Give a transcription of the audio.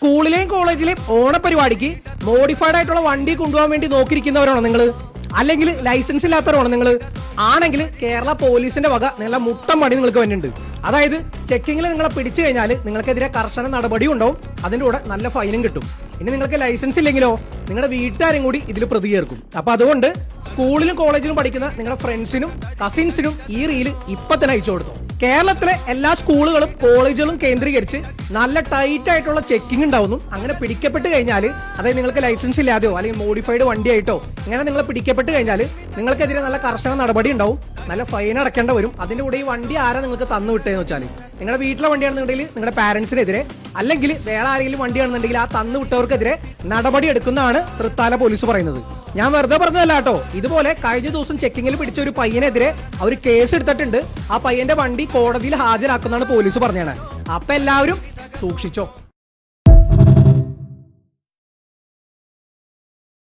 സ്കൂളിലെയും കോളേജിലെയും ഓണപരിപാടിക്ക് modified ആയിട്ടുള്ള വണ്ടി കൊണ്ടുപോകാൻ വേണ്ടി നോക്കിയിരിക്കുന്നവരാണോ നിങ്ങൾ? അല്ലെങ്കിൽ ലൈസൻസ് ഇല്ലാത്തവരാണോ നിങ്ങൾ? ആണെങ്കിൽ കേരള പോലീസിന്റെ വക നല്ല മുട്ടം പണി നിങ്ങൾക്ക് വരുന്നുണ്ട്. അതായത് ചെക്കിങ്ങിൽ നിങ്ങളെ പിടിച്ചു കഴിഞ്ഞാൽ നിങ്ങൾക്കെതിരെ കർശന നടപടിയും ഉണ്ടാവും, അതിന്റെ കൂടെ നല്ല ഫൈനും കിട്ടും. ഇനി നിങ്ങൾക്ക് ലൈസൻസ് ഇല്ലെങ്കിലോ നിങ്ങളുടെ വീട്ടുകാരും കൂടി ഇതിൽ പ്രതി ചേർക്കും. അപ്പൊ അതുകൊണ്ട് സ്കൂളിലും കോളേജിലും പഠിക്കുന്ന നിങ്ങളുടെ ഫ്രണ്ട്സിനും കസിൻസിനും ഈ റീല് ഇപ്പൊ തന്നെ അയച്ചു കൊടുത്തു. കേരളത്തിലെ എല്ലാ സ്കൂളുകളും കോളേജുകളും കേന്ദ്രീകരിച്ച് നല്ല ടൈറ്റ് ആയിട്ടുള്ള ചെക്കിംഗ് ഉണ്ടാവുന്നു. അങ്ങനെ പിടിക്കപ്പെട്ട് കഴിഞ്ഞാൽ, അതായത് നിങ്ങൾക്ക് ലൈസൻസ് ഇല്ലാതെയോ അല്ലെങ്കിൽ മോഡിഫൈഡ് വണ്ടി ആയിട്ടോ ഇങ്ങനെ നിങ്ങൾ പിടിക്കപ്പെട്ട് കഴിഞ്ഞാൽ നിങ്ങൾക്കെതിരെ നല്ല കർശന നടപടി ഉണ്ടാവും, നല്ല ഫൈൻ അടക്കേണ്ട വരും. അതിന്റെ കൂടെ ഈ വണ്ടി ആരാ നിങ്ങൾക്ക് തന്നു വിട്ടേന്ന് വെച്ചാൽ നിങ്ങളുടെ വീട്ടിലെ വണ്ടിയാണെന്നുണ്ടെങ്കിൽ നിങ്ങളുടെ പാരന്റ്സിനെതിരെ, അല്ലെങ്കിൽ വേറെ ആരെങ്കിലും വണ്ടിയാണെന്നുണ്ടെങ്കിൽ ആ തന്നു വിട്ടവർക്കെതിരെ നടപടി എടുക്കുന്നതാണ് തൃത്താല പോലീസ് പറയുന്നത്. ഞാൻ വെറുതെ പറഞ്ഞതല്ല കേട്ടോ. ഇതുപോലെ കഴിഞ്ഞ ദിവസം ചെക്കിങ്ങിൽ പിടിച്ച ഒരു പയ്യനെതിരെ അവർ കേസ് എടുത്തിട്ടുണ്ട്. ആ പയ്യന്റെ വണ്ടി കോടതിയിൽ ഹാജരാക്കുന്നതാണ് പോലീസ് പറഞ്ഞത്. അപ്പൊ എല്ലാവരും സൂക്ഷിച്ചോ.